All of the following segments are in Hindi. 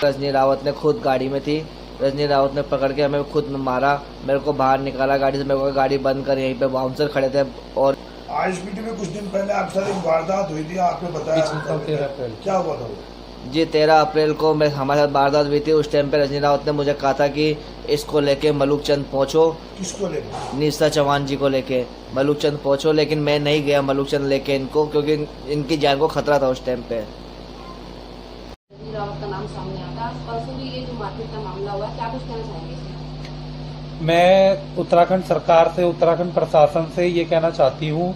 रजनी रावत ने खुद गाड़ी में थी, रजनी रावत ने पकड़ के हमें खुद मारा, मेरे को बाहर निकाला गाड़ी से, मेरे को गाड़ी बंद कर, यहीं पे बाउंसर खड़े थे। और आईएसबीटी में कुछ दिन पहले आपके साथ एक वारदात हुई थी, आपने बताया 13 अप्रैल क्या हुआ था वो? जी 13 अप्रैल को हमारे साथ वारदात हुई थी। उस टाइम पे रजनी रावत ने मुझे कहा था कि इसको लेके मलूकचंद पहुंचो। किसको लेकर? निशा चौहान जी को लेके मलूकचंद पहुंचो, लेकिन मैं नहीं गया मलूकचंद लेके इनको, क्योंकि इनकी जान को खतरा था उस टाइम पे। रजनी रावत का नाम सामने आता, परसों भी ये जो मारपीट का मामला हुआ, क्या कुछ कहना चाहेंगे? मैं उत्तराखंड सरकार से, उत्तराखंड प्रशासन से ये कहना चाहती हूँ,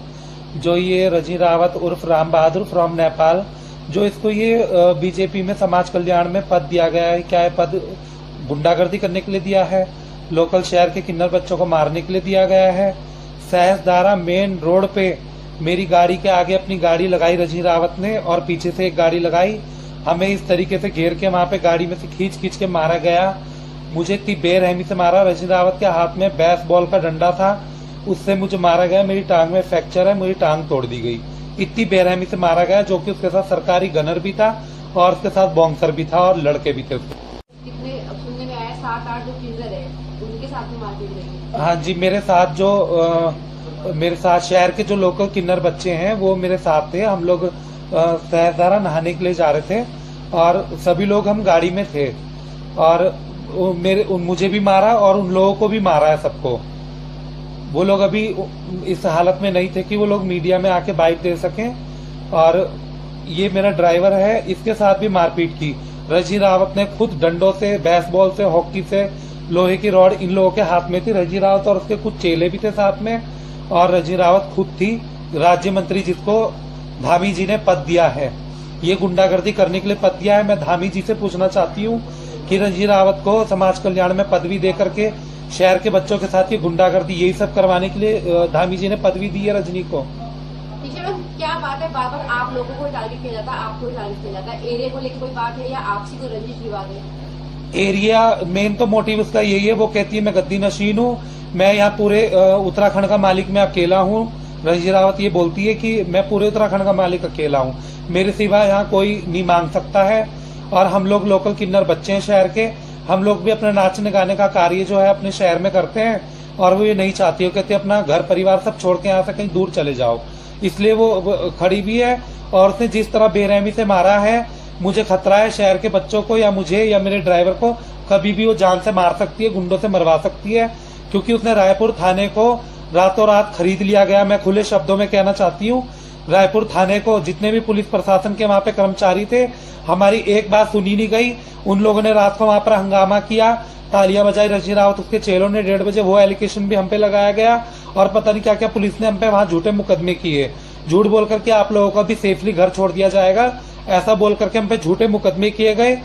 जो ये रजनी रावत उर्फ राम बहादुर फ्रॉम नेपाल, जो इसको ये बीजेपी में समाज कल्याण में पद दिया गया है, क्या है पद गुंडागर्दी करने के लिए दिया है, लोकल शहर के किन्नर बच्चों को मारने के लिए दिया गया है। सहसदारा मेन रोड पे मेरी गाड़ी के आगे अपनी गाड़ी लगाई रजनी रावत ने और पीछे से एक गाड़ी लगाई, हमें इस तरीके से घेर के वहां पे गाड़ी में से खींच खींच के मारा गया। मुझे इतनी बेरहमी से मारा, रजनी रावत के हाथ में बेसबॉल का डंडा था, उससे मुझे मारा गया, मेरी टांग में फ्रैक्चर है, मेरी टांग तोड़ दी गई। इतनी बेरहमी से मारा गया, जो कि उसके साथ सरकारी गनर भी था और उसके साथ बॉक्सर भी था और लड़के भी थे उसके। कितने सुनने में आया 7-8 जो किन्नर है उनके साथ में मारपीट हुई? हाँ जी, मेरे साथ शहर के जो लोकल किन्नर बच्चे हैं वो मेरे साथ थे। हम लोग सहसदारा नहाने के लिए जा रहे थे और सभी लोग हम गाड़ी में थे और मुझे भी मारा और उन लोगों को भी मारा है सबको। वो लोग अभी इस हालत में नहीं थे कि वो लोग मीडिया में आके बाइट दे सकें। और ये मेरा ड्राइवर है, इसके साथ भी मारपीट की। रजनी रावत ने खुद डंडों से, बेसबॉल से, हॉकी से, लोहे की रॉड इन लोगों के हाथ में थी। रजनी रावत और उसके कुछ चेले भी थे साथ में और रजनी रावत खुद थी राज्य मंत्री, जिसको धामी जी ने पद दिया है। ये गुंडागर्दी करने के लिए पद दिया है। मैं धामी जी से पूछना चाहती हूँ कि रजनी रावत को समाज कल्याण में पदवी दे करके शहर के बच्चों के साथ ये गुंडागर्दी यही सब करवाने के लिए धामी जी ने पदवी दी है रजनी को। क्या बात है, बार बार आप लोगों को टारगेट किया जाता है, आपको टारगेट किया जाता है, एरिया को लेकर कोई बात है या आपसी कोई रंजिश विवाद है? एरिया मेन तो मोटिव उसका यही है, वो कहती है मैं गद्दी नशीन हूँ, मैं यहाँ पूरे उत्तराखंड का मालिक मैं अकेला हूँ। रजनी रावत ये बोलती है कि मैं पूरे उत्तराखंड का मालिक अकेला हूँ, मेरे सिवा यहाँ कोई नहीं मांग सकता है। और हम लोग लोकल किन्नर बच्चे हैं शहर के, हम लोग भी अपने नाचने गाने का कार्य जो है अपने शहर में करते हैं और वो ये नहीं चाहती, वो कहती है अपना घर परिवार सब छोड़ के यहाँ से कहीं दूर चले जाओ। इसलिए वो खड़ी भी है और उसने जिस तरह बेरहमी से मारा है, मुझे खतरा है शहर के बच्चों को या मुझे या मेरे ड्राइवर को, कभी भी वो जान से मार सकती है, गुंडों से मरवा सकती है, क्योंकि उसने रायपुर थाने को रातों रात खरीद लिया गया। मैं खुले शब्दों में कहना चाहती हूँ, रायपुर थाने को जितने भी पुलिस प्रशासन के वहां पे कर्मचारी थे, हमारी एक बात सुनी नहीं गई। उन लोगों ने रात को वहां पर हंगामा किया, तालियां बजाई, रजनी रावत उसके चेलों ने 1:30 बजे वो एलिगेशन भी हम पे लगाया गया और पता नहीं क्या क्या पुलिस ने हम पे वहां झूठे मुकदमे किए। झूठ बोल करके आप लोगों को भी सेफली घर छोड़ दिया जाएगा, ऐसा बोल करके हम पे झूठे मुकदमे किए गए।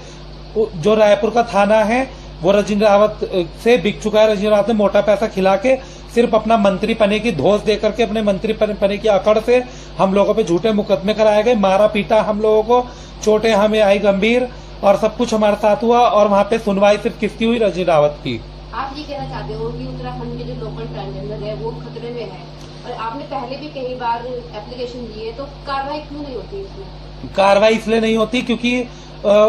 जो रायपुर का थाना है वो रजनी रावत से बिक चुका है। रजनी रावत ने मोटा पैसा खिला के सिर्फ अपना मंत्री पने की धौंस दे करके, अपने मंत्री पने की अकड़ से हम लोगों पे झूठे मुकदमे कराए गए, मारा पीटा हम लोगों को, चोटें हमें आई गंभीर और सब कुछ हमारे साथ हुआ। और वहाँ पे सुनवाई सिर्फ किसकी हुई? रजनी रावत की। आप ये कहना चाहते हो कि उत्तराखंड के जो लोकल ट्रांसजेंडर है वो खतरे में है और आपने पहले भी कई बार एप्लीकेशन दी है, तो कार्रवाई क्यों नहीं होती इसमें? कार्रवाई इसलिए नहीं होती क्योंकि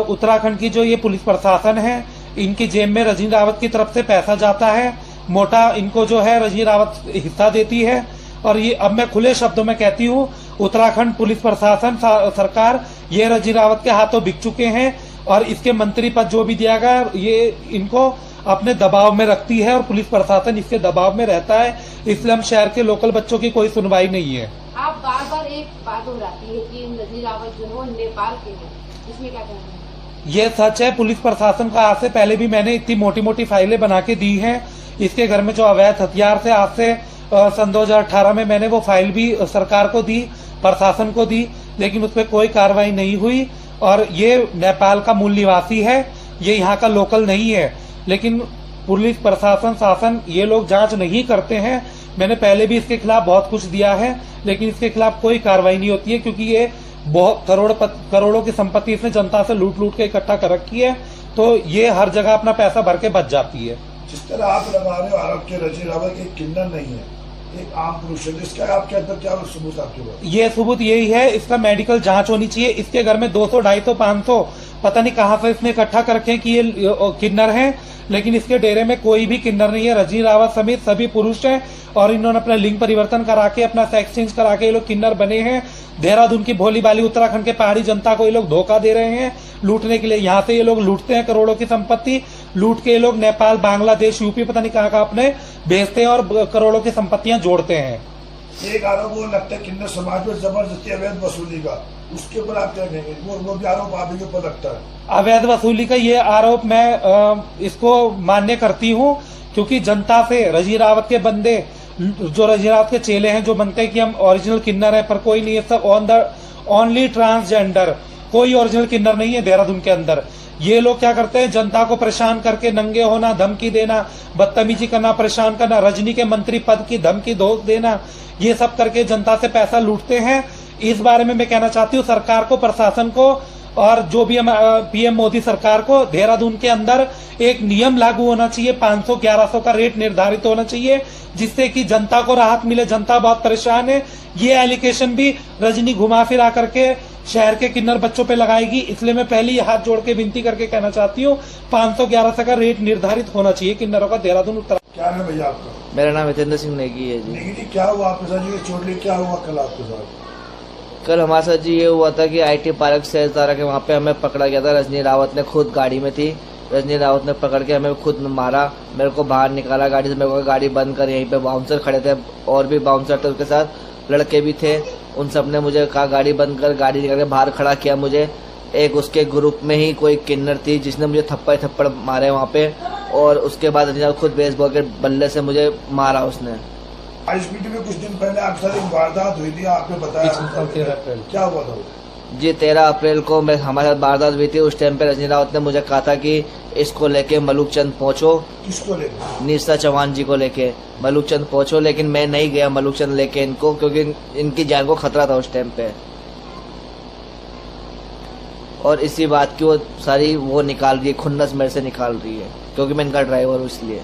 उत्तराखंड की जो ये पुलिस प्रशासन है, इनकी जेब में रजनी रावत की तरफ से पैसा जाता है, मोटा इनको जो है रजनी रावत हिस्सा देती है। और ये अब मैं खुले शब्दों में कहती हूँ, उत्तराखंड पुलिस प्रशासन सरकार ये रजनी रावत के हाथों बिक चुके हैं और इसके मंत्री पद जो भी दिया गया ये इनको अपने दबाव में रखती है और पुलिस प्रशासन इसके दबाव में रहता है। इसलिए हम शहर के लोकल बच्चों की कोई सुनवाई नहीं है। आप बार बार एक बात दोहराती है कि रजनी रावत जो है वो नेपाल के हैं, इसमें क्या कहना है? ये सच है, पुलिस प्रशासन का आज से पहले भी मैंने इतनी मोटी मोटी फाइलें बना के दी हैं। इसके घर में जो अवैध हथियार से आज से सन 2018 में मैंने वो फाइल भी सरकार को दी, प्रशासन को दी, लेकिन उस पर कोई कार्रवाई नहीं हुई। और ये नेपाल का मूल निवासी है, ये यहाँ का लोकल नहीं है, लेकिन पुलिस प्रशासन शासन ये लोग जांच नहीं करते हैं। मैंने पहले भी इसके खिलाफ बहुत कुछ दिया है, लेकिन इसके खिलाफ कोई कार्रवाई नहीं होती है, क्योंकि ये बहुत करोड़ों की संपत्ति इसने जनता से लूट लूट के इकट्ठा कर रखी है, तो ये हर जगह अपना पैसा भर के बच जाती है। जिस तरह आप लगा रहे हो आरोप के रजनी रावत एक किन्नर नहीं है, एक आम पुरुष है, इसका आप क्या सबूत आपके पास? ये सबूत यही है, इसका मेडिकल जांच होनी चाहिए। इसके घर में 200, 250, 500 पता नहीं कहां से इसने इकट्ठा कर रखे हैं कि ये किन्नर हैं, लेकिन इसके डेरे में कोई भी किन्नर नहीं है। रजनी रावत समेत सभी पुरुष हैं और इन्होंने अपना लिंग परिवर्तन करा के, अपना सेक्स चेंज करा के ये लोग किन्नर बने हैं। देहरादून की भोली भाली उत्तराखंड के पहाड़ी जनता को ये लोग धोखा दे रहे हैं लूटने के लिए। यहाँ से ये लोग लूटते हैं करोड़ों की संपत्ति, लूट के ये लोग नेपाल, बांग्लादेश, यूपी पता नहीं कहाँ अपने भेजते हैं और करोड़ों की संपत्तियां जोड़ते हैं। एक आरोप वो लगता है किन्नर समाज में जबरदस्ती अवैध वसूली का, उसके ऊपर आप क्या कहेंगे? वो भी आरोप आप ही के ऊपर लगता है। अवैध वसूली का ये आरोप मैं इसको मान्य करती हूँ, क्योंकि जनता से रजी रावत के बंदे, जो रजी रावत के चेले हैं, जो बनते हैं कि हम ओरिजिनल किन्नर है, पर कोई नहीं है, सब ओनली ट्रांसजेंडर, कोई ओरिजिनल किन्नर नहीं है देहरादून के अंदर। ये लोग क्या करते हैं, जनता को परेशान करके नंगे होना, धमकी देना, बदतमीजी करना, परेशान करना, रजनी के मंत्री पद की धमकी देना, ये सब करके जनता से पैसा लूटते हैं। इस बारे में मैं कहना चाहती हूँ सरकार को, प्रशासन को और जो भी हम पीएम मोदी सरकार को, देहरादून के अंदर एक नियम लागू होना चाहिए, 500, 1100 का रेट निर्धारित होना चाहिए, जिससे कि जनता को राहत मिले। जनता बहुत परेशान है। ये एलिगेशन भी रजनी घुमा फिरा करके शहर के किन्नर बच्चों पे लगाएगी, इसलिए मैं पहले ही हाथ जोड़ के विनती करके कहना चाहती हूँ 500, 1100 का रेट निर्धारित होना चाहिए किन्नरों का देहरादून उत्तर। क्या नाम है भैया आपका? मेरा नाम हितेंद्र सिंह नेगी है जी। नेगी जी, क्या हुआ आपके साथ? ये चोट लगी, क्या हुआ कल आपके साथ? कल हमारे साथ जी ये हुआ था कि IT पार्क सहजदारा के वहाँ पे हमें पकड़ा गया था। रजनी रावत ने खुद गाड़ी में थी, रजनी रावत ने पकड़ के हमें खुद मारा, मेरे को बाहर निकाला गाड़ी से, मेरे को गाड़ी बंद कर, यहीं पे बाउंसर खड़े थे और भी बाउंसर थे, उसके साथ लड़के भी थे। उन सब ने मुझे कहा गाड़ी बंद कर, गाड़ी निकाल के बाहर खड़ा किया मुझे। एक उसके ग्रुप में ही कोई किन्नर थी जिसने मुझे थप्पड़ मारे वहाँ पे, और उसके बाद रजनी रावत खुद बेसबॉल के बल्ले से मुझे मारा उसने। आईएसपीटी में कुछ दिन पहले आपके साथ एक वारदात हुई थी, आपने बताया, 13 अप्रैल। क्या हुआ था? जी 13 अप्रैल को हमारे साथ वारदात हुई थी। उस टाइम पे रजनी रावत ने मुझे कहा था कि इसको लेके मलुकचंद पहुंचो। किसको लेकर? निशा चौहान जी को लेके मलुकचंद पहुंचो, लेकिन मैं नहीं गया मलुकचंद लेके इनको, क्योंकि इनकी जान को खतरा था उस टाइम पे। और इसी बात की वो सारी वो निकाल रही है, खुन्नस मेरे से निकाल रही है, क्योंकि मैं इनका ड्राइवर हूँ इसलिए।